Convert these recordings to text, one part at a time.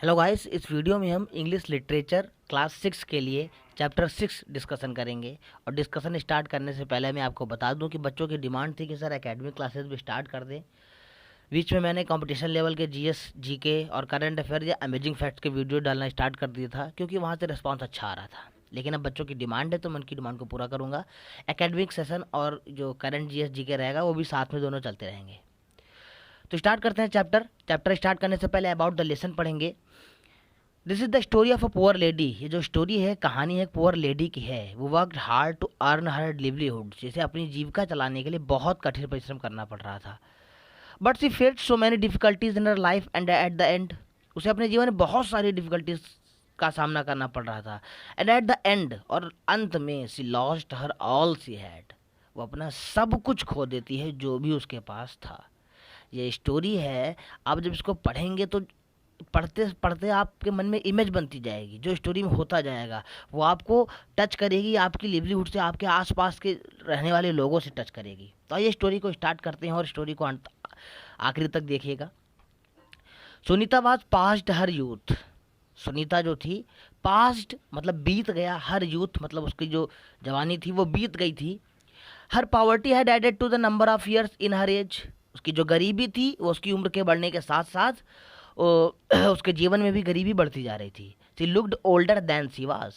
Hello guys, इस video में हम इंग्लिश लिटरेचर क्लास 6 के लिए चैप्टर 6 डिस्कशन करेंगे। और डिस्कशन स्टार्ट करने से पहले मैं आपको बता दूं कि बच्चों की डिमांड थी कि सर एकेडमिक क्लासेस भी स्टार्ट कर दें। बीच में मैंने कंपटीशन लेवल के जीएस जीके और करंट अफेयर या अमेजिंग फैक्ट्स के वीडियो डालना स्टार्ट कर दिया था, क्योंकि वहाँ से रिस्पॉन्स अच्छा आ रहा था। लेकिन अब बच्चों की डिमांड है तो मैं उनकी डिमांड को पूरा करूँगा। एकेडमिक सेशन और जो करंट जीएस जीके रहेगा वो भी साथ में दोनों चलते रहेंगे। तो स्टार्ट करते हैं चैप्टर स्टार्ट करने से पहले अबाउट द लेसन पढ़ेंगे। This is the story of a poor lady. ये जो स्टोरी है, कहानी है, एक पुअर लेडी की है। वो worked hard to earn her livelihood. जैसे अपनी जीविका चलाने के लिए बहुत कठिन परिश्रम करना पड़ रहा था। But she faced so many difficulties in her life and at the end, उसे अपने जीवन में बहुत सारी डिफिकल्टीज का सामना करना पड़ रहा था। एंड एट द एंड, और अंत में, she lost her all she had. वो अपना सब कुछ खो देती है जो भी उसके पास था। ये स्टोरी है। आप जब इसको पढ़ेंगे तो पढ़ते पढ़ते आपके मन में इमेज बनती जाएगी। जो स्टोरी में होता जाएगा वो आपको टच करेगी, आपकी लिवलीहुड से, आपके आसपास के रहने वाले लोगों से टच करेगी। तो ये स्टोरी को स्टार्ट करते हैं और स्टोरी को आखिरी तक देखिएगा। Sunita was past her youth. Sunita जो थी, पास्ट मतलब बीत गया, हर यूथ मतलब उसकी जो जवानी थी वो बीत गई थी। Her poverty had added to the number of years in her age. उसकी जो गरीबी थी वो उसकी उम्र के बढ़ने के साथ साथ उसके जीवन में भी गरीबी बढ़ती जा रही थी। She looked older than she was.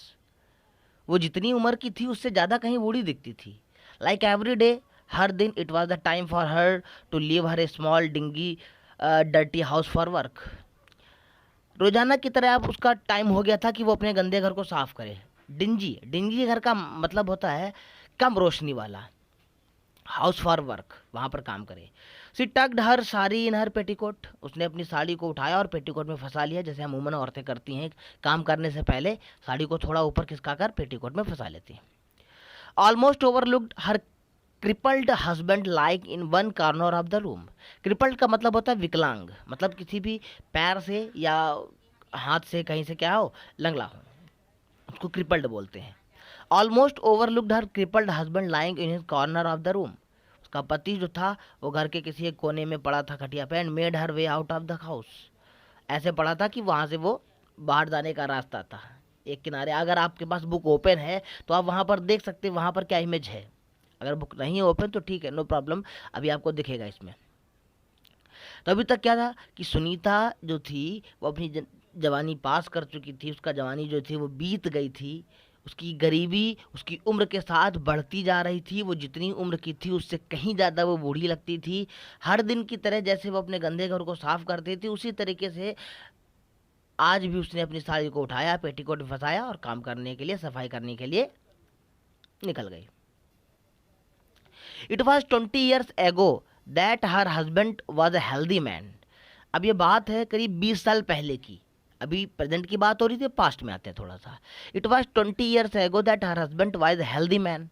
वो जितनी उम्र की थी उससे ज़्यादा कहीं बूढ़ी दिखती थी। लाइक एवरी डे, हर दिन, it was the time for her to leave her a small dingy dirty house for work. रोजाना की तरह अब उसका टाइम हो गया था कि वो अपने गंदे घर को साफ करे। डिंजी डिंगी घर का मतलब होता है कम रोशनी वाला। हाउस फॉर वर्क, वहाँ पर काम करे। सी टक्ड हर साड़ी इन हर पेटीकोट। उसने अपनी साड़ी को उठाया और पेटीकोट में फंसा लिया, जैसे अमूमन औरतें करती हैं काम करने से पहले साड़ी को थोड़ा ऊपर खिसका कर पेटीकोट में फंसा लेती हैं। Almost overlooked her crippled husband like in one corner of the room. Crippled का मतलब होता है विकलांग, मतलब किसी भी पैर से या हाथ से कहीं से क्या हो, लंगड़ा हो, उसको क्रिपल्ड बोलते हैं। Almost overlooked her crippled husband lying in his corner of the room. उसका पति जो था वो घर के किसी एक कोने में पड़ा था खटिया पे। And made her way out of the house. ऐसे पड़ा था कि वहाँ से वो बाहर जाने का रास्ता था। एक किनारे, अगर आपके पास बुक ओपन है तो आप वहाँ पर देख सकते हैं वहाँ पर क्या इमेज है। अगर बुक नहीं है ओपन तो ठीक है, नो प्रॉब्लम, अभी आपको दिखेगा इसमें। तो अभी तक क्या था कि सुनीता जो थी वो अपनी जवानी पास कर चुकी थी। उसका जवानी जो थी वो बीत गई थी। उसकी गरीबी उसकी उम्र के साथ बढ़ती जा रही थी। वो जितनी उम्र की थी उससे कहीं ज़्यादा वो बूढ़ी लगती थी। हर दिन की तरह जैसे वो अपने गंदे घर को साफ करती थी, उसी तरीके से आज भी उसने अपनी साड़ी को उठाया, पेटीकोट में फंसाया और काम करने के लिए, सफाई करने के लिए निकल गई। इट वॉज 20 years एगो that her husband was a healthy man. अब ये बात है करीब 20 साल पहले की। अभी प्रेजेंट की बात हो रही थी, पास्ट में आते हैं थोड़ा सा। इट वॉज 20 years एगो that her husband was a healthy man.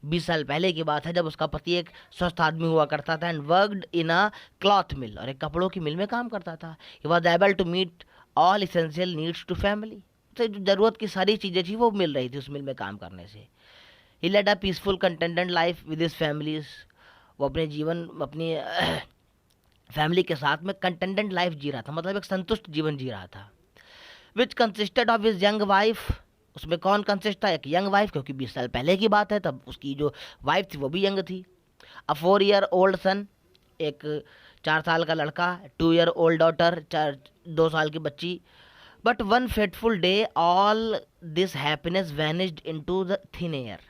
20 साल पहले की बात है जब उसका पति एक स्वस्थ आदमी हुआ करता था। And worked in a cloth mill, और एक कपड़ों की मिल में काम करता था। He was able to meet all essential needs to family. तो जो ज़रूरत की सारी चीज़ें थी वो मिल रही थी उस मिल में काम करने से। He led a peaceful contented life with his families. वो अपने जीवन, अपनी फैमिली के साथ में कंटेंटेड लाइफ जी रहा था, मतलब एक संतुष्ट जीवन जी रहा था। Which consisted of his young wife. उसमें कौन कंसिस्ट था? एक यंग वाइफ, क्योंकि 20 साल पहले की बात है, तब उसकी जो वाइफ थी वो भी यंग थी। अ 4 year old सन, एक 4 साल का लड़का। 2 year old डॉटर, 2 साल की बच्ची। But one fateful day all this happiness vanished into the thin air.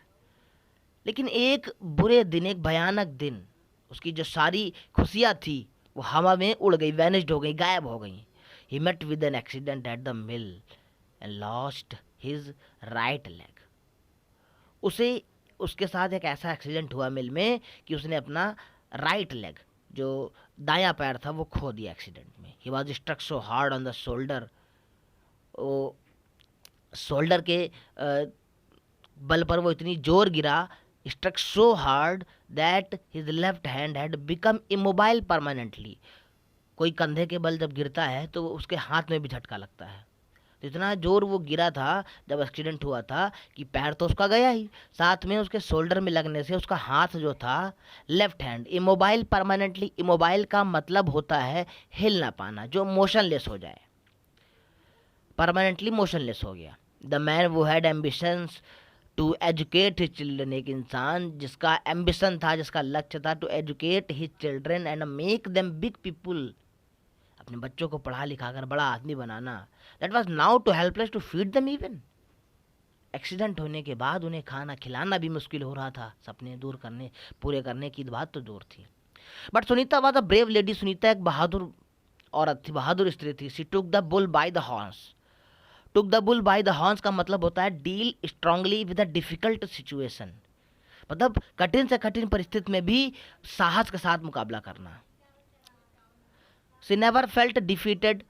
लेकिन एक बुरे दिन, एक भयानक दिन, उसकी जो सारी खुशियाँ थी वो हवा में उड़ गई, वैनिस्ड हो गई, गायब हो गई। He met with an accident at the mill and lost his right leg. उसे उसके साथ एक ऐसा एक्सीडेंट हुआ मिल में कि उसने अपना राइट लेग, जो दायां पैर था, वो खो दिया एक्सीडेंट में। He was struck so hard on the shoulder. वो शोल्डर के बल पर वो इतनी जोर गिरा, struck so hard that his left hand had become immobile permanently. कोई कंधे के बल जब गिरता है तो उसके हाथ में भी झटका लगता है। तो इतना जोर वो गिरा था जब एक्सीडेंट हुआ था कि पैर तो उसका गया ही, साथ में उसके शोल्डर में लगने से उसका हाथ जो था, left hand, immobile permanently. Immobile का मतलब होता है हिल ना पाना, जो मोशनलेस हो जाए। परमानेंटली मोशनलेस हो गया। The man who had ambitions to educate his children, एक इंसान जिसका एम्बिशन था, जिसका लक्ष्य था to educate his children and make them big people, अपने बच्चों को पढ़ा लिखा कर बड़ा आदमी बनाना। That was now too helpless to feed them even, accident होने के बाद उन्हें खाना खिलाना भी मुश्किल हो रहा था, सपने दूर करने पूरे करने की बात तो दूर थी। But Sunita was a brave lady, Sunita एक बहादुर औरत थी, बहादुर स्त्री थी। She took the bull by the horns, took the bull by the horns का मतलब होता है deal strongly with a difficult situation, मतलब कठिन से कठिन परिस्थिति में भी साहस के साथ मुकाबला करना। She never felt defeated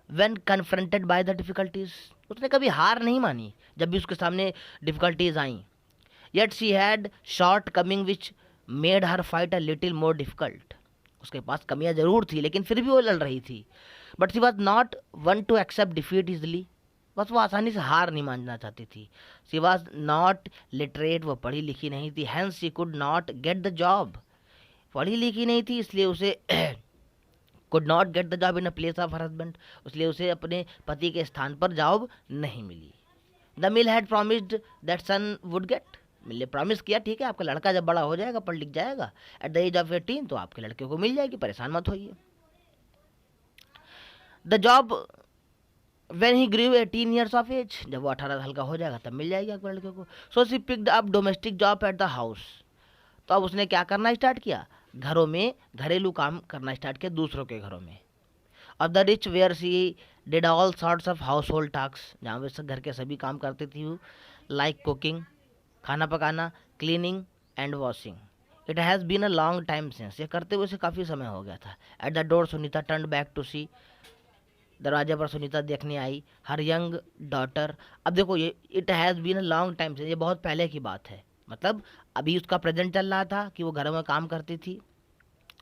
when confronted by the difficulties, उसने कभी हार नहीं मानी जब भी उसके सामने difficulties I. Yet she had short coming which made her fight a little more difficult, उसके पास कमियां जरूर थी लेकिन फिर भी वो लड़ रही थी। But she was not one to accept defeat easily, बस वो आसानी से हार नहीं मानना चाहती थी। शी वॉज नॉट लिटरेट, वो पढ़ी लिखी नहीं थी। Hence she could not get the job, पढ़ी लिखी नहीं थी इसलिए उसे could not get the job in a place of her husband, इसलिए उसे अपने पति के स्थान पर जॉब नहीं मिली। The mill had promised that son would get, mill ने प्रॉमिस किया ठीक है आपका लड़का जब बड़ा हो जाएगा पढ़ लिख जाएगा एट द एज ऑफ 18 तो आपके लड़के को मिल जाएगी, परेशान मत होइए। The job when he grew 18 years of age, जब वो 18 साल का हो जाएगा तब मिल जाएगी आपके लड़के को। So she picked up domestic job eight the house, तो अब उसने क्या करना स्टार्ट किया, घरों में घरेलू काम करना स्टार्ट किया दूसरों के घरों में। और the rich where she did all sorts of house hold task, जहाँ वे घर के सभी काम करती थी, लाइक कुकिंग खाना पकाना, cleaning and washing. It has been a long time since, ये करते हुए से काफ़ी समय हो गया था। At the door Sunita turn back to see, दरवाजे पर सुनीता देखने आई हर यंग डॉटर। अब देखो ये it has been a long time since, ये बहुत पहले की बात है, मतलब अभी उसका प्रेजेंट चल रहा था कि वो घरों में काम करती थी,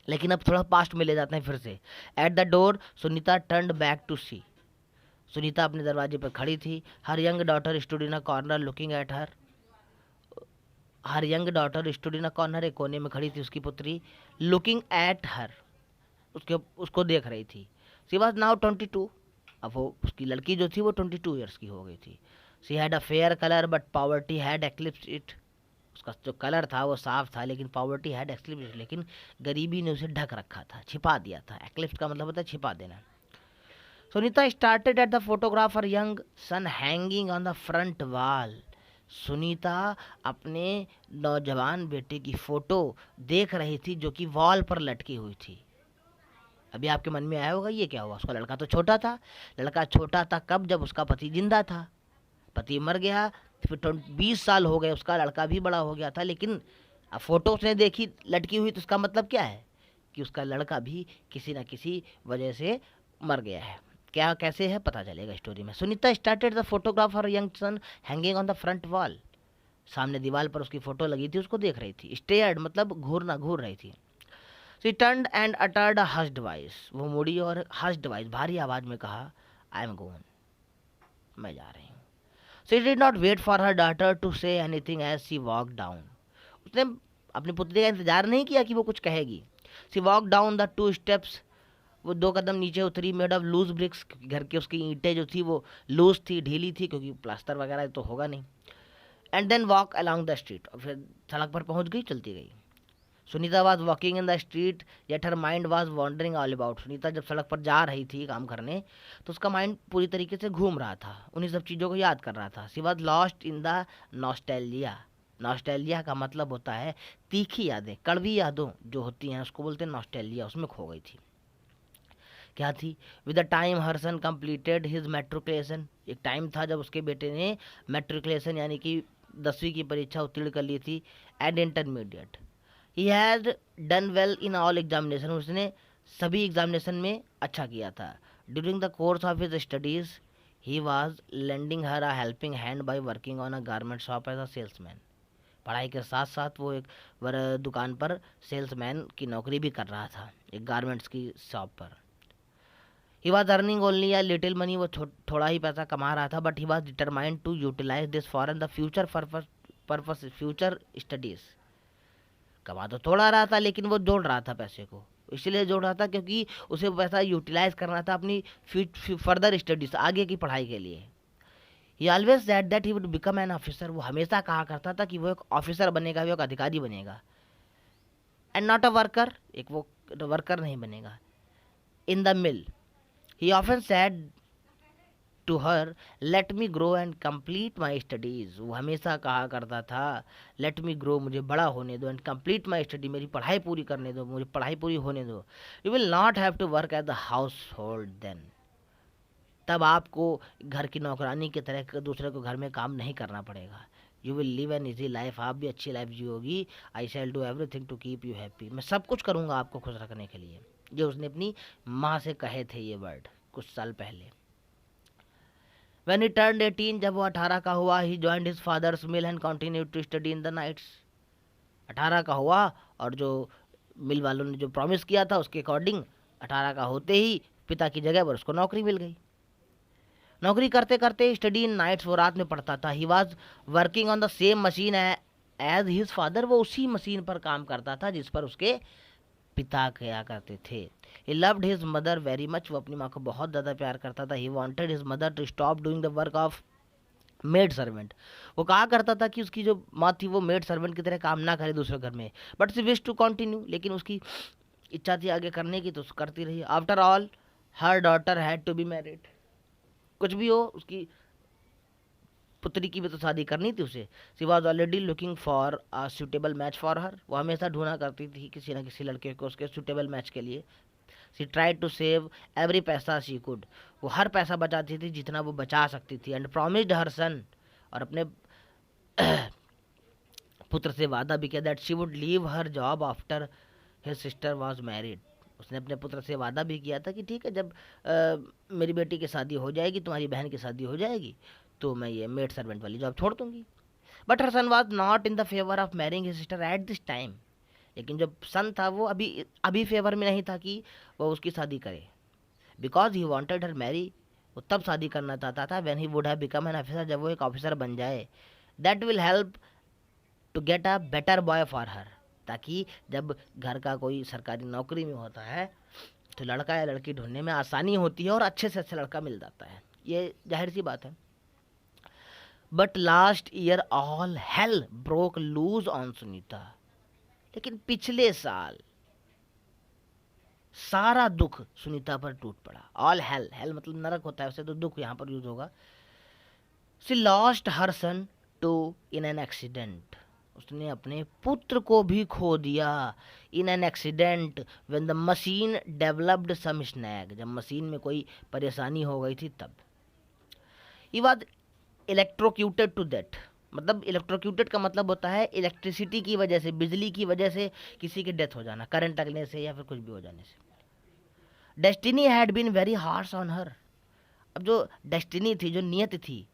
लेकिन अब थोड़ा पास्ट में ले जाते हैं फिर से। At the door Sunita turn back to see, Sunita अपने दरवाजे पर खड़ी थी। Her young daughter stood in a corner looking at her, her young daughter stood in a corner, एक कोने में खड़ी थी उसकी पुत्री, लुकिंग एट हर, उसको देख रही थी। शी वॉज नाउ 22, अब वो उसकी लड़की जो थी वो 22 ईयर्स की हो गई थी। She had a fair colour but poverty had eclipsed it, उसका जो कलर था वो साफ था लेकिन पॉवर्टी हैड एक्लिप्स्ड, लेकिन गरीबी ने उसे ढक रखा था, छिपा दिया था। एक्लिप्स का मतलब होता है छिपा देना। Sunita started at the photographer young son hanging on the front wall, Sunita अपने नौजवान बेटे की फोटो देख रही थी जो कि वॉल पर लटकी हुई थी। अभी आपके मन में आया होगा ये क्या हुआ, उसका लड़का तो छोटा था। लड़का छोटा था कब, जब उसका पति जिंदा था, पति मर गया, फिर 20 साल हो गए, उसका लड़का भी बड़ा हो गया था, लेकिन अब फोटो उसने देखी लटकी हुई तो उसका मतलब क्या है कि उसका लड़का भी किसी न किसी वजह से मर गया है। क्या कैसे है पता चलेगा स्टोरी में। Sunita started the photographer young son hanging on the front wall, सामने दीवार पर उसकी फोटो लगी थी, उसको देख रही थी। स्टेयर्ड मतलब घूर रही थी। She turned and uttered a hushed voice, वो मुड़ी और हस्ड वॉइस भारी आवाज में कहा आई एम गोइंग, मैं जा रही हूँ। She did not wait for her daughter to say anything as she walk down, उसने अपनी पुत्री का इंतजार नहीं किया कि वो कुछ कहेगी। She walk down the 2 steps, वो 2 कदम नीचे उतरी। मेड ऑफ लूज ब्रिक्स, घर की उसकी ईंटें जो थी वो लूज थी, ढीली थी, क्योंकि प्लास्टर वगैरह तो होगा नहीं। And then walk along the street, और फिर सड़क पर पहुंच गई, चलती गई। Sunita was walking in the street yet her mind was wondering all about, Sunita जब सड़क पर जा रही थी काम करने तो उसका माइंड पूरी तरीके से घूम रहा था, उन्हीं सब चीज़ों को याद कर रहा था। She was lost in the nostalgia, nostalgia का मतलब होता है तीखी यादें, कड़वी यादों जो होती हैं उसको बोलते हैं नॉस्टैल्जिया, उसमें खो गई थी। क्या थी, with the time her son completed his matriculation, एक टाइम था जब उसके बेटे ने मेट्रिकुलेशन यानी कि 10वीं की परीक्षा उत्तीर्ण कर ली थी, and intermediate. He has done well in all examination, उसने सभी एग्जामिनेशन में अच्छा किया था। During the course of his studies he was lending her a helping hand by working on a garment shop as a salesman, पढ़ाई के साथ साथ वो एक दुकान पर सेल्समैन की नौकरी भी कर रहा था, एक गारमेंट्स की शॉप पर। He was earning only a little money, वो थोड़ा ही पैसा कमा रहा था, but he was determined to utilise this for the future purpose future studies. कमा तो थोड़ा रहा था लेकिन वो जोड़ रहा था पैसे को इसलिए जोड़ रहा था क्योंकि उसे पैसा यूटिलाइज करना था अपनी फर्दर स्टडीज, आगे की पढ़ाई के लिए। ही always said that he would become an officer, वो हमेशा कहा करता था कि वो एक ऑफिसर बनेगा, वो एक अधिकारी बनेगा। एंड नॉट अ वर्कर, एक वो वर्कर नहीं बनेगा। In the mill he often said to her, let me grow and complete my studies, वो हमेशा कहा करता था लेट मी ग्रो, मुझे बड़ा होने दो, एंड कंप्लीट माई स्टडी, मेरी पढ़ाई पूरी करने दो, मुझे पढ़ाई पूरी होने दो। You will not have to work at the house hold then, तब आपको घर की नौकरानी की तरह दूसरे को घर में काम नहीं करना पड़ेगा। You will live an easy life, आप भी अच्छी लाइफ जियोगी। I shall do everything to keep you happy, मैं सब कुछ करूँगा आपको खुश रखने के लिए। ये उसने अपनी माँ से कहे थे ये वर्ड कुछ साल पहले। When he turned 18, जब वो 18 का हुआ, he joined his father's mill and continued to study in the nights. 18 का हुआ और जो मिल वालों ने जो प्रॉमिस किया था उसके अकॉर्डिंग 18 का होते ही पिता की जगह पर उसको नौकरी मिल गई। नौकरी करते करते स्टडी इन नाइट्स, वो रात में पढ़ता था। He was working on the same machine as his father, वो उसी मशीन पर काम करता था जिस पर उसके पिता किया करते थे। He loved his mother very much, वो अपनी माँ को बहुत ज़्यादा प्यार करता था। He wanted his mother to stop doing the work of maid servant, वो कहा करता था कि उसकी जो माँ थी वो मेड सर्वेंट की तरह काम ना करे दूसरे घर में। But she wish to continue, लेकिन उसकी इच्छा थी आगे करने की तो करती रही। After all her daughter had to be married, कुछ भी हो उसकी पुत्री की भी तो शादी करनी थी उसे। She was already looking for a suitable match for her, वो हमेशा ढूंढा करती थी किसी न किसी लड़के को उसके सुटेबल मैच के लिए। She tried to save every paisa she could, वो हर पैसा बचाती थी जितना वो बचा सकती थी। एंड प्रॉमिस्ड हर सन, और अपने पुत्र से वादा भी किया that she would leave her job after his sister was married, उसने अपने पुत्र से वादा भी किया था कि ठीक है जब मेरी बेटी की शादी हो जाएगी, तुम्हारी बहन की शादी हो जाएगी, तो मैं ये मेड सर्वेंट वाली जॉब छोड़ दूंगी। But her son was not in the favour of marrying his sister at this time, लेकिन जब सन था वो अभी अभी फेवर में नहीं था कि वो उसकी शादी करे। Because he wanted her marry, वो तब शादी करना चाहता था when he would have become an officer, जब वो एक ऑफिसर बन जाए। That will help to get a better boy for her, ताकि जब घर का कोई सरकारी नौकरी में होता है तो लड़का या लड़की ढूंढने में आसानी होती है और अच्छे से अच्छा लड़का मिल जाता है, ये जाहिर सी बात है। But last year all hello broke lose on Sunita, लेकिन पिछले साल सारा दुख सुनीता पर टूट पड़ा। ऑल हेल, हेल मतलब नरक होता है, उसे तो दुख यहाँ पर यूज होगा। She lost her son too in an accident, उसने अपने पुत्र को भी खो दिया in an accident when the machine developed some snag, जब मशीन में कोई परेशानी हो गई थी तब। He was electrocuted to that, मतलब इलेक्ट्रोक्यूटेड का मतलब होता है इलेक्ट्रिसिटी की वजह से, बिजली की वजह से किसी की डेथ हो जाना, करंट लगने से या फिर कुछ भी हो जाने से। Destiny had been very harsh on her, अब जो डेस्टिनी थी, जो नियत थी,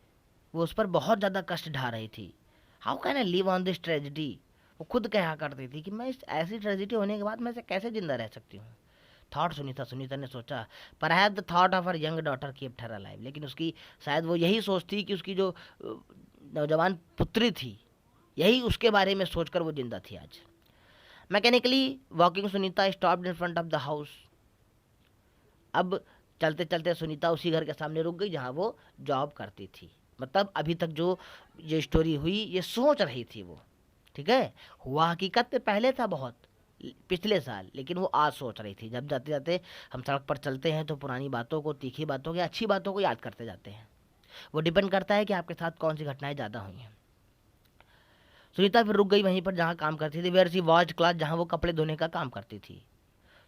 वो उस पर बहुत ज़्यादा कष्ट ढा रही थी। How can I live on this tragedy, वो खुद कहा करती थी कि मैं इस ऐसी ट्रेजिडी होने के बाद मैं इसे कैसे जिंदा रह सकती हूँ। थॉट सुनीता ने सोचा, पर have the thought of her young daughter kept her alive, लेकिन उसकी शायद वो यही सोचती कि उसकी जो नौजवान पुत्री थी, यही उसके बारे में सोचकर वो जिंदा थी आज। Mechanically walking Sunita stopped in front of the house, अब चलते चलते सुनीता उसी घर के सामने रुक गई जहाँ वो जॉब करती थी। मतलब अभी तक जो ये स्टोरी हुई ये सोच रही थी वो, ठीक है, हुआ हकीकत में पहले था बहुत पिछले साल, लेकिन वो आज सोच रही थी। जब जाते जाते हम सड़क पर चलते हैं तो पुरानी बातों को, तीखी बातों को, अच्छी बातों को याद करते जाते हैं। वो डिपेंड करता है कि आपके साथ कौन सी घटनाएं ज़्यादा हुई हैं। सुनीता फिर रुक गई वहीं पर जहाँ काम करती थी, वेयर सी वॉच क्लास, जहाँ वो कपड़े धोने का काम करती थी।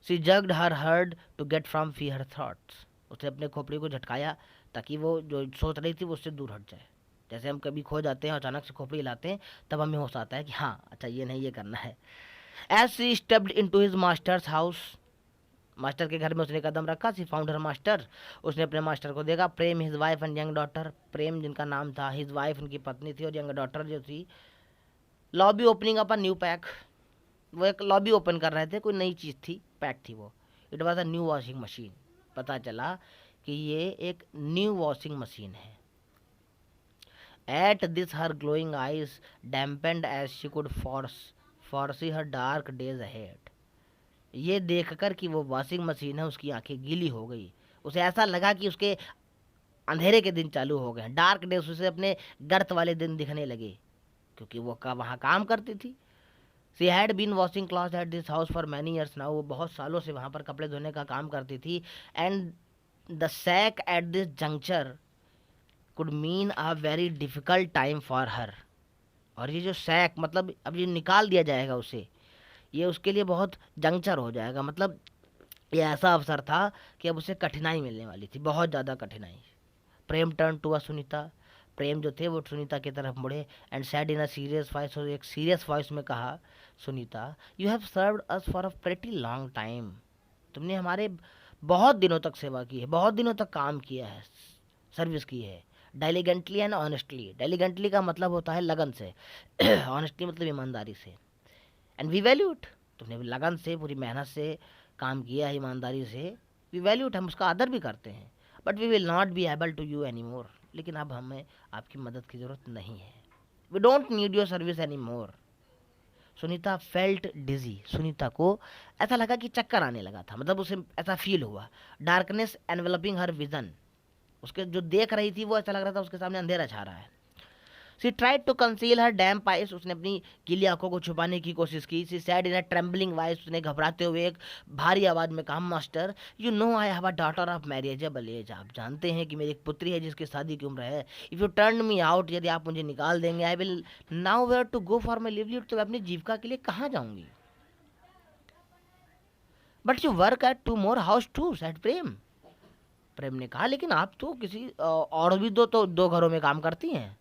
She jogged her head to get from free her thoughts, उसने अपने खोपड़ी को झटकाया ताकि वो जो सोच रही थी वो उससे दूर हट जाए। जैसे हम कभी खो जाते हैं, अचानक से खोपड़ी हिलाते हैं, तब हमें होश आता है कि हाँ अच्छा ये नहीं, ये करना है। As she stepped into his master's house, master के घर में उसने कदम रखा। सी फाउंड हर मास्टर, उसने अपने मास्टर को देखा। Prem his wife and young daughter, Prem जिनका नाम था, हिज वाइफ उनकी पत्नी थी, और यंग डॉटर जो थी। Lobby opening up a new pack, वो एक लॉबी ओपन कर रहे थे, कोई नई चीज़ थी, पैक थी वो। It was a new washing machine, पता चला कि ये एक न्यू वॉशिंग मशीन है। At this her glowing eyes dampened as she could foresee her dark days ahead, ये देखकर कि वो वॉशिंग मशीन है उसकी आंखें गीली हो गई। उसे ऐसा लगा कि उसके अंधेरे के दिन चालू हो गए, डार्क डेज उसे अपने गर्त वाले दिन दिखने लगे, क्योंकि वो वहाँ काम करती थी। She had been washing cloth at this house for many years now, वो बहुत सालों से वहाँ पर कपड़े धोने का काम करती थी। And the sack at this juncture could mean a very difficult time for her. और ये जो सैक मतलब अब ये निकाल दिया जाएगा उसे, ये उसके लिए बहुत जंक्चर हो जाएगा, मतलब ये ऐसा अवसर था कि अब उसे कठिनाई मिलने वाली थी, बहुत ज़्यादा कठिनाई। प्रेम टर्न टू अ सुनीता, प्रेम जो थे वो सुनीता की तरफ मुड़े and sad in a serious voice, और एक सीरियस वॉइस में कहा, Sunita you have served us for a pretty long time, तुमने हमारे बहुत दिनों तक सेवा की है, बहुत दिनों तक काम किया है, सर्विस की है। डेलीगेंटली एंड ऑनेस्टली, डेलीगेंटली का मतलब होता है लगन से, ऑनेस्टली मतलब ईमानदारी से। एंड वी वैल्यू इट, तुमने लगन से पूरी मेहनत से काम किया है, ईमानदारी से, वी वैल्यू इट, हम उसका आदर भी करते हैं। But we will not be able to you any more, लेकिन अब हमें आपकी मदद की ज़रूरत नहीं है। We don't need your service any more. Sunita felt dizzy, Sunita को ऐसा लगा कि चक्कर आने लगा था, मतलब उसे ऐसा फील हुआ। डार्कनेस एनवेलपिंग हर विजन, उसके जो देख रही थी वो ऐसा लग रहा था उसके सामने अंधेरा छा रहा है। She tried to conceal her damp eyes, उसने अपनी गीली आंखों को छुपाने की कोशिश की। She said in a trembling voice, उसने घबराते हुए एक भारी आवाज में कहा, master you know I have a daughter of marriageable age, आप जानते हैं कि मेरी एक पुत्री है जिसकी शादी की उम्र है। If you turn me out, यदि आप मुझे निकाल देंगे, I will now where to go for my livelihood, तो मैं अपनी जीविका के लिए कहाँ जाऊंगी। But you work at two more house too, said Prem, Prem ने कहा लेकिन आप तो किसी और भी दो घरों में काम करती हैं।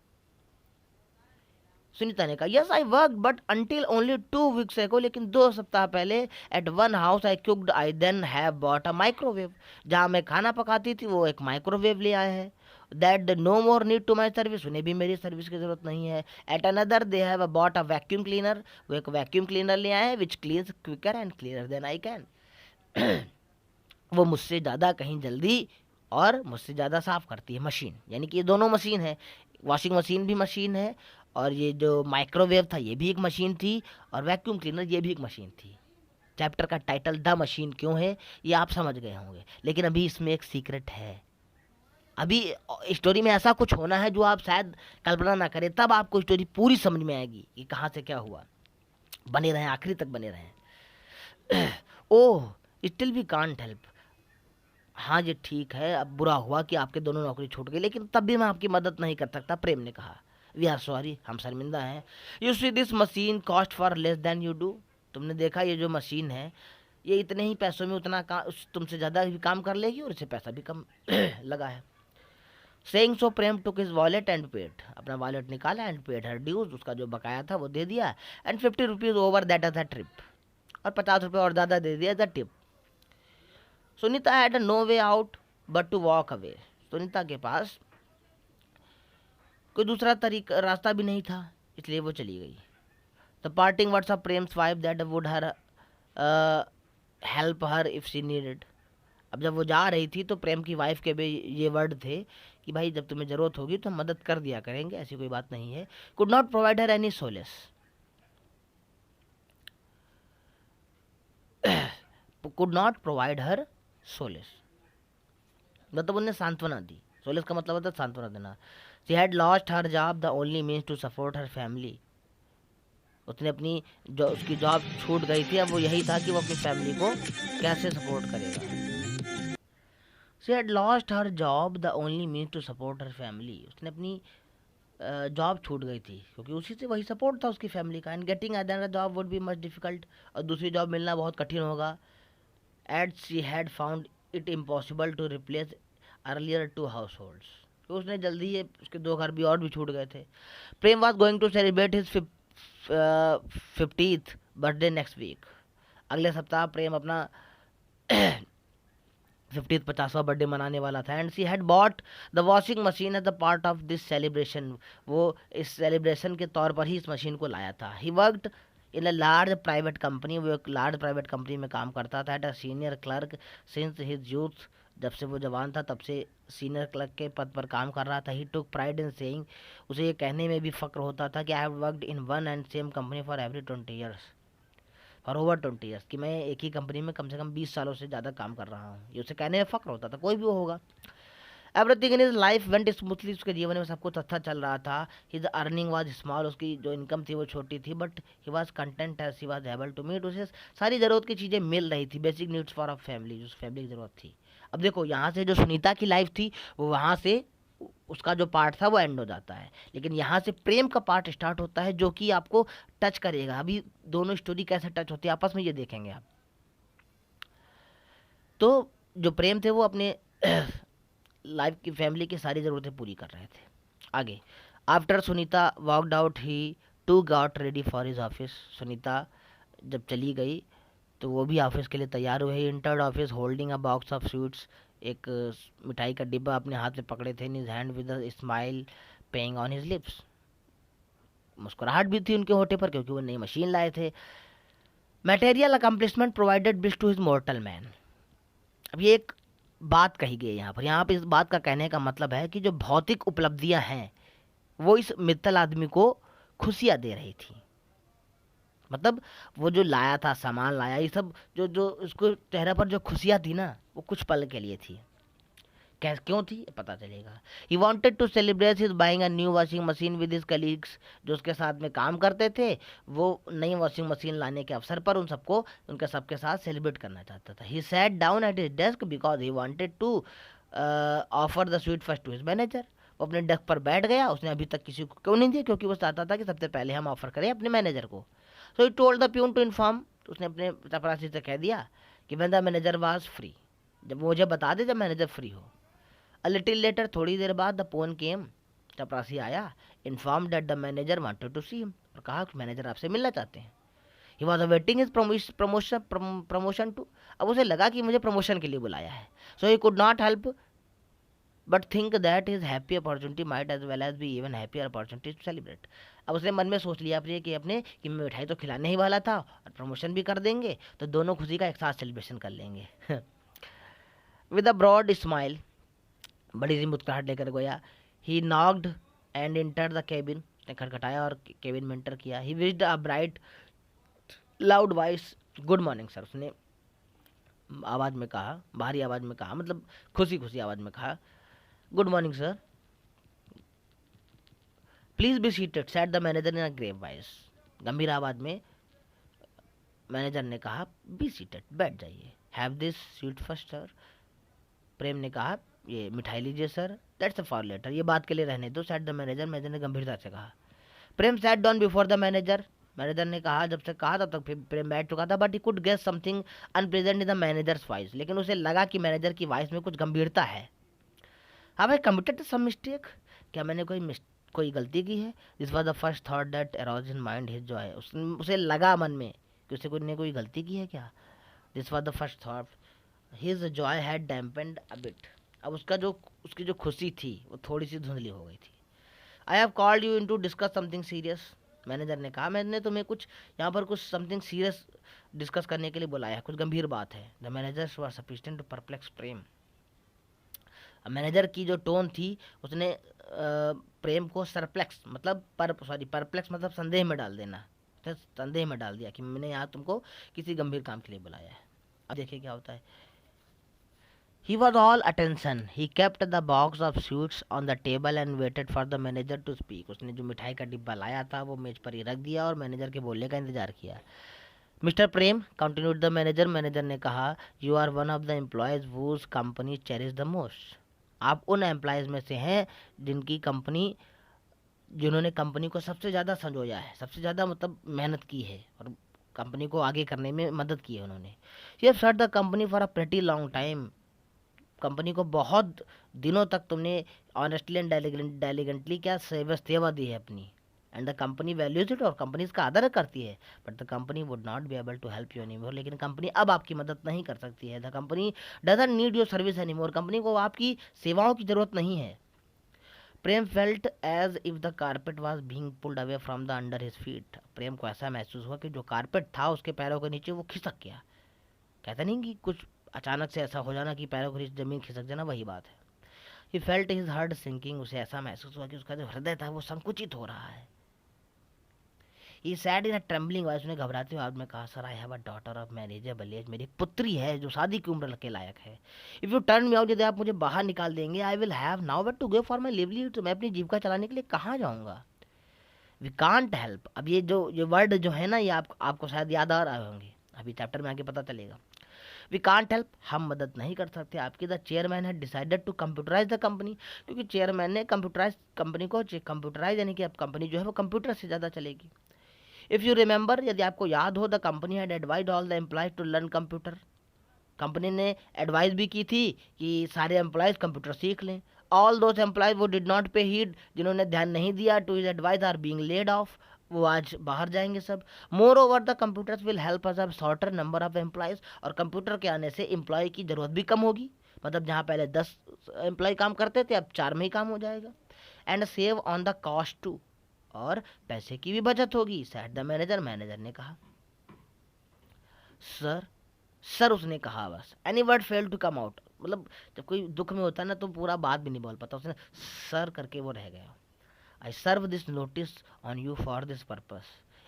सुनीता ने कहा, yes I work but until only 2 weeks ago, लेकिन 2 सप्ताह पहले at one house I cooked, I then have bought a microwave, जहाँ मैं खाना पकाती थी वो एक माइक्रोवेव ले आए हैं। That the no more need to my service, उन्हें भी मेरी सर्विस की जरूरत नहीं है। At another they have bought a vacuum cleaner, वो एक वैक्यूम क्लीनर ले आए हैं, which cleans quicker and clear than I can, वो मुझसे ज़्यादा कहीं जल्दी और मुझसे ज़्यादा साफ करती है मशीन, यानी कि ये दोनों मशीन है, वॉशिंग मशीन भी मशीन है, और ये जो माइक्रोवेव था ये भी एक मशीन थी, और वैक्यूम क्लीनर ये भी एक मशीन थी। चैप्टर का टाइटल द मशीन क्यों है ये आप समझ गए होंगे, लेकिन अभी इसमें एक सीक्रेट है। अभी स्टोरी में ऐसा कुछ होना है जो आप शायद कल्पना ना करें, तब आपको स्टोरी पूरी समझ में आएगी कि कहाँ से क्या हुआ। बने रहें, आखिरी तक बने रहें। ओह स्टिल वी कांट हेल्प, हाँ ये ठीक है, अब बुरा हुआ कि आपके दोनों नौकरी छूट गई, लेकिन तब भी मैं आपकी मदद नहीं कर सकता, प्रेम ने कहा। वी आर सॉरी, हम शर्मिंदा हैं। You see this machine cost for less than you do, तुमने देखा ये जो मशीन है ये इतने ही पैसों में उतना तुमसे ज़्यादा भी काम कर लेगी, और इसे पैसा भी कम लगा है। Saying so Prem took his wallet and paid, अपना वॉलेट निकाला एंड पेड हर ड्यूज, उसका जो बकाया था वो दे दिया, and 50 rupees over that as a trip, और 50 रुपये और ज़्यादा दे दिया as a tip. Sunita had no way out but to walk away, Sunita के पास कोई दूसरा तरीका रास्ता भी नहीं था, इसलिए वो चली गई। The parting words of Prem's wife that would her help her if she needed, अब जब वो जा रही थी तो प्रेम की वाइफ के भी ये वर्ड थे कि भाई जब तुम्हें ज़रूरत होगी तो हम मदद कर दिया करेंगे, ऐसी कोई बात नहीं है। Could not provide her any solace, could not provide her solace मतलब उन्हें सांत्वना दी, सोलेस का मतलब होता है सांत्वना देना। She had lost her job the only means to support her family, उसने अपनी जो उसकी जॉब छूट गई थी, अब वो यही था कि वो अपनी फैमिली को कैसे सपोर्ट करेगा। She had lost her job the only means to support her family, उसने अपनी जॉब छूट गई थी क्योंकि उसी से वही सपोर्ट था उसकी फैमिली का। And getting other job would be much difficult, और दूसरी जॉब मिलना बहुत कठिन होगा। And she had found it impossible to replace earlier two house holds, तो उसने जल्दी ही उसके 2 घर भी और भी छूट गए थे। Prem was going to celebrate his 50th birthday next week, अगले सप्ताह प्रेम अपना 50वां बर्थडे मनाने वाला था। And she had bought the washing machine as the part of this celebration, वो इस सेलिब्रेशन के तौर पर ही इस मशीन को लाया था। He worked in a large private company, वो एक लार्ज प्राइवेट कंपनी में काम करता था। At a senior clerk since his youth, जब से वो जवान था तब से सीनियर क्लर्क के पद पर काम कर रहा था। ही टुक प्राइड इन सेइंग, उसे ये कहने में भी फ़क्र होता था कि I have worked in one and same company for every 20 years, for over 20 years, कि मैं एक ही कंपनी में कम से कम 20 सालों से ज़्यादा काम कर रहा हूँ। ये उसे कहने में फ़ख्र होता था, कोई भी वो होगा। Everything in his life went smoothly, उसके जीवन में सब कुछ अच्छा चल रहा था। हिज अर्निंग वाज स्मॉल, उसकी जो इनकम थी वो छोटी थी, but he was content as he was able to meet, उसे सारी ज़रूरत की चीज़ें मिल रही थी, basic needs for a family, जो फैमिली की ज़रूरत थी। अब देखो यहाँ से जो सुनीता की लाइफ थी वो वहाँ से उसका जो पार्ट था वो एंड हो जाता है, लेकिन यहाँ से प्रेम का पार्ट स्टार्ट होता है जो कि आपको टच करेगा। अभी दोनों स्टोरी कैसे टच होती है आपस में ये देखेंगे आप। तो जो प्रेम थे वो अपने लाइफ की फैमिली की सारी ज़रूरतें पूरी कर रहे थे। आगे, after Sunita walked out he too got ready for his office. Sunita जब चली गई तो वो भी ऑफिस के लिए तैयार हुए। He entered office holding a box of sweets, एक मिठाई का डिब्बा अपने हाथ में पकड़े थे। In his hand with a smile playing on his lips, मुस्कुराहट भी थी उनके होठे पर क्योंकि वो नई मशीन लाए थे। Material accomplishment provided bliss to his mortal man. अब ये एक बात कही गई है यहाँ पर इस बात का कहने का मतलब है कि जो भौतिक उपलब्धियां हैं वो इस मित्तल आदमी को खुशियां दे रही थी। मतलब वो जो लाया था, सामान लाया, ये सब जो जो उसको चेहरे पर जो खुशियां थी ना वो कुछ पल के लिए थी। कैसे क्यों थी पता चलेगा। He wanted to celebrate his buying a new washing machine with his colleagues, जो उसके साथ में काम करते थे वो नई वॉशिंग मशीन लाने के अवसर पर उन सबको उनके सबके साथ सेलिब्रेट करना चाहता था। He sat down at his desk because he wanted to offer the sweet first to his manager. वो अपने डेस्क पर बैठ गया, उसने अभी तक किसी को क्यों नहीं दिया, क्योंकि वो चाहता था कि सबसे पहले हम ऑफर करें अपने मैनेजर को। So he told the peon to inform, उसने अपने चपरासी से कह दिया कि when the manager was free, जब मुझे बता दे जब मैनेजर फ्री हो। अ लिटिल लेटर, थोड़ी देर बाद, द पोन केम, चपरासी आया। Inform that the manager wanted to see him, और कहा कि मैनेजर आपसे मिलना चाहते हैं। He was awaiting his promotion too, अब उसे लगा कि मुझे प्रमोशन के लिए बुलाया है। So he could not help but think that his happy opportunity might as well as be even happier opportunity to celebrate. अब उसने मन में सोच लिया अपने कि मैं मिठाई तो खिलाने ही वाला था और प्रमोशन भी कर देंगे तो दोनों खुशी का एक साथ सेलिब्रेशन कर लेंगे। विद अ ब्रॉड स्माइल, बड़ी सी मुस्कुराहट लेकर गया। ही knocked and enter the cabin, उसने खटखटाया और केबिन में एंटर किया। He wished a bright loud voice, good morning sir, उसने आवाज़ में कहा, भारी आवाज़ में कहा, मतलब खुशी खुशी आवाज़ में कहा, good morning sir, please be seated said the manager in a grave voice. गंभीर आवाज़ में मैनेजर ने कहा, बी सीटेड, बैठ जाइए। Have this sweet first sir, Prem ने कहा, ये मिठाई लीजिए sir. That's a for later, ये बात के लिए रहने दो, सेड द मैनेजर, मैनेजर ने गंभीरता से कहा। Prem sat down before the manager, manager ने कहा, जब से कहा तब तक प्रेम बैठ चुका था। But he could guess something unpleasant in the manager's voice, लेकिन उसे लगा कि मैनेजर की वॉइस में कुछ गंभीरता है। हाँ भाई, कमिटेड सम मिस्टेक, क्या मैंने कोई गलती की है। This was the first thought that arouse in mind his Joy, उसे लगा मन में कि उसे कोई गलती की है क्या। This was the first thought, his joy had dampened a bit, अब उसकी जो खुशी थी वो थोड़ी सी धुंधली हो गई थी। I have called you in to discuss something serious, manager ने कहा, मैंने तुम्हें कुछ यहाँ पर कुछ समथिंग सीरियस डिस्कस करने के लिए बुलाया है, कुछ गंभीर बात है। The manager's were sufficient to perplex Prem, manager की जो टोन थी उसने प्रेम को सरप्लेक्स मतलब परप्लेक्स मतलब संदेह में डाल देना, तो संदेह में डाल दिया कि मैंने यहाँ तुमको किसी गंभीर काम के लिए बुलाया है। अब देखिए क्या होता है। He was all attention. He kept the box of sweets on the table and waited for the manager to speak. उसने जो मिठाई का डिब्बा लाया था वो मेज पर ही रख दिया और मैनेजर के बोलने का इंतजार किया। Mister Prem, continued the manager, manager ने कहा, you are one of the employees whose company cherish the most, आप उन एम्प्लॉयज़ में से हैं जिन्होंने कंपनी को सबसे ज़्यादा संजोया है, सबसे ज़्यादा मतलब मेहनत की है और कंपनी को आगे करने में मदद की है उन्होंने। You have serve the company for a pretty long time, company को बहुत दिनों तक तुमने ऑनेस्टली एंड डेलिगेंटली क्या सेवा दी है अपनी, and the company values it, और कंपनी इसका आदर करती है। But the company would not be able to help you anymore, लेकिन कंपनी अब आपकी मदद नहीं कर सकती है। The company doesn't need your service anymore, company को आपकी सेवाओं की जरूरत नहीं है। Prem felt as if the carpet was being pulled away from the under his feet, Prem को ऐसा महसूस हुआ कि जो कारपेट था उसके पैरों के नीचे वो खिसक गया। कहता नहीं कि कुछ अचानक से ऐसा हो जाना कि पैरों के नीचे जमीन खिसक जाना, वही बात है। He felt his heart sinking, उसे ऐसा महसूस हुआ कि उसका जो हृदय था वो संकुचित हो रहा है। He said in a trembling voice, उसने घबराते हुए आवाज में कहा, sir I have a daughter of manageable age, मेरी पुत्री है जो शादी की उम्र के लायक है। If you turn me out, यदि आप मुझे बाहर निकाल देंगे, I will have now but to go for my livelihood, तो मैं अपनी जीविका चलाने के लिए कहाँ जाऊँगा। वी कांट हेल्प, अब ये वर्ड जो है ना, ये आपको शायद याद आ रहे होंगे, अभी चैप्टर में आगे पता चलेगा। वी कांट हेल्प, हम मदद नहीं कर सकते आपकी। The chairman had decided to computerise the company, क्योंकि चेयरमैन ने कंप्यूटराइज कंपनी को, कंप्यूटराइज यानी कि अब कंपनी जो है वो कंप्यूटर से ज़्यादा चलेगी। इफ़ यू रिमेंबर, यदि आपको याद हो, the company had advised all the employees to learn computer, company ने एडवाइस भी की थी कि सारे एम्प्लॉयज़ कंप्यूटर सीख लें। ऑल दोज एम्प्लॉयज वो डिड नॉट पे हीड, जिन्होंने ध्यान नहीं दिया to his advice are being laid off, वो आज बाहर जाएंगे सब। Moreover the computers will help us अब शॉर्टर नंबर ऑफ एम्प्लॉयज़, और कंप्यूटर के आने से एम्प्लॉय की ज़रूरत भी कम होगी, मतलब जहाँ पहले 10 एम्प्लॉय काम करते थे अब 4 में ही काम हो जाएगा। And save on the cost too, और पैसे की भी बचत होगी, सेड द मैनेजर, मैनेजर ने कहा। सर, सर उसने कहा बस, any word fail to come out, मतलब जब कोई दुख में होता है ना तो पूरा बात भी नहीं बोल पाता, उसने सर करके वो रह गया। I serve this notice on you for this purpose,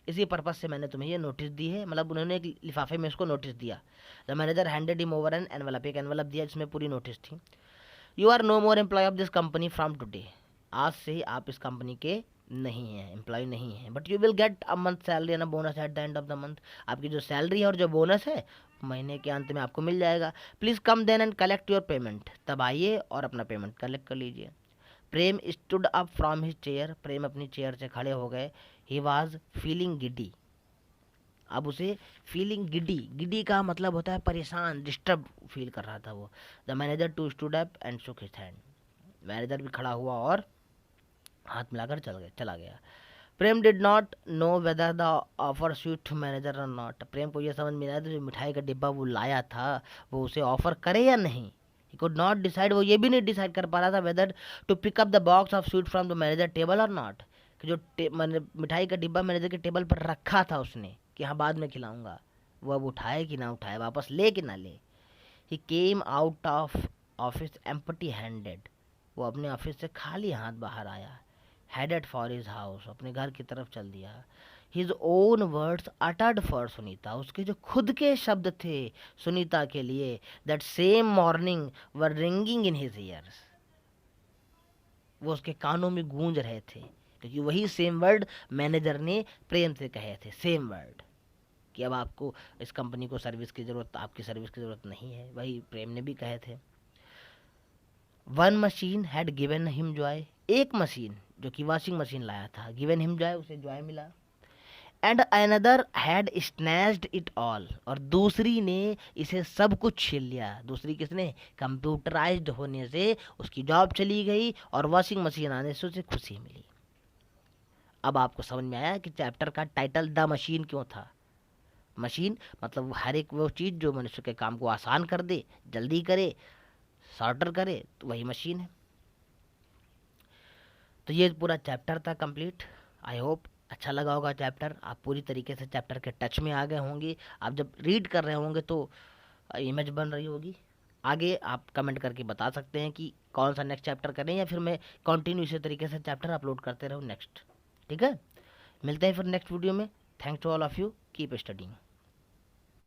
इसी पर्पस से मैंने तुम्हें ये नोटिस दी है, मतलब उन्होंने एक लिफाफे में उसको नोटिस दिया। The manager handed him over an envelope, एक एनवलप दिया जिसमें पूरी नोटिस थी। You are no more employee of this company from today, आज से ही आप इस कंपनी के नहीं हैं, एम्प्लॉय नहीं है। But you will get a month salary and a bonus at the end of the month, आपकी जो सैलरी है और जो बोनस है महीने के अंत में आपको मिल जाएगा। Please come then and collect your payment, तब आइए और अपना पेमेंट कलेक्ट कर लीजिए। Prem stood up from his chair, Prem अपनी चेयर से खड़े हो गए। ही वॉज फीलिंग गिडी, अब उसे फीलिंग गिडी, गिडी का मतलब होता है परेशान, डिस्टर्ब फील कर रहा था वो। The manager too stood up and shook his hand, manager भी खड़ा हुआ और हाथ मिलाकर चला गया। Prem did not know whether the offer sweet to manager और नॉट, प्रेम को यह समझ में आया था जो मिठाई का डिब्बा वो लाया था वो उसे ऑफर करे या नहीं। ही कुड नॉट डिसाइड, वो ये भी नहीं डिसाइड कर पा रहा था whether to pick up the box of sweet from the manager table और नॉट, कि जो मिठाई का डिब्बा मैनेजर के टेबल पर रखा था उसने कि हाँ बाद में खिलाऊंगा, वो अब उठाए कि ना उठाए, वापस ले कि ना ले। He came out of office empty handed, वो अपने ऑफिस से खाली हाथ बाहर आया। हेडेड फॉर हिज हाउस, अपने घर की तरफ चल दिया। His own words uttered for Sunita, उसके जो खुद के शब्द थे सुनीता के लिए, that same morning were ringing in his years, वो उसके कानों में गूंज रहे थे, क्योंकि वही सेम वर्ड मैनेजर ने प्रेम से कहे थे, सेम वर्ड, कि अब आपको इस कंपनी को सर्विस की ज़रूरत, आपकी सर्विस की ज़रूरत नहीं है, वही प्रेम ने भी कहे थे। One machine had given him Joy, एक मशीन जो कि वॉशिंग मशीन लाया था, गिवन हिम जॉय, उसे जॉय मिला। And another had snatched it all, और दूसरी ने इसे सब कुछ छीन लिया। दूसरी किसने? कंप्यूटराइज्ड होने से उसकी जॉब चली गई और वॉशिंग मशीन आने से उसे खुशी मिली। अब आपको समझ में आया कि चैप्टर का टाइटल द मशीन क्यों था। मशीन मतलब हर एक वो चीज़ जो मनुष्य के काम को आसान कर दे, जल्दी करे, शॉर्टर करे, तो वही मशीन है। तो ये पूरा चैप्टर था कंप्लीट। आई होप अच्छा लगा होगा चैप्टर, आप पूरी तरीके से चैप्टर के टच में आ गए होंगे। आप जब रीड कर रहे होंगे तो इमेज बन रही होगी। आगे आप कमेंट करके बता सकते हैं कि कौन सा नेक्स्ट चैप्टर करें, या फिर मैं कंटिन्यू इसी तरीके से चैप्टर अपलोड करते रहूँ नेक्स्ट। ठीक है, मिलते हैं फिर नेक्स्ट वीडियो में। Thanks to all of you, keep studying.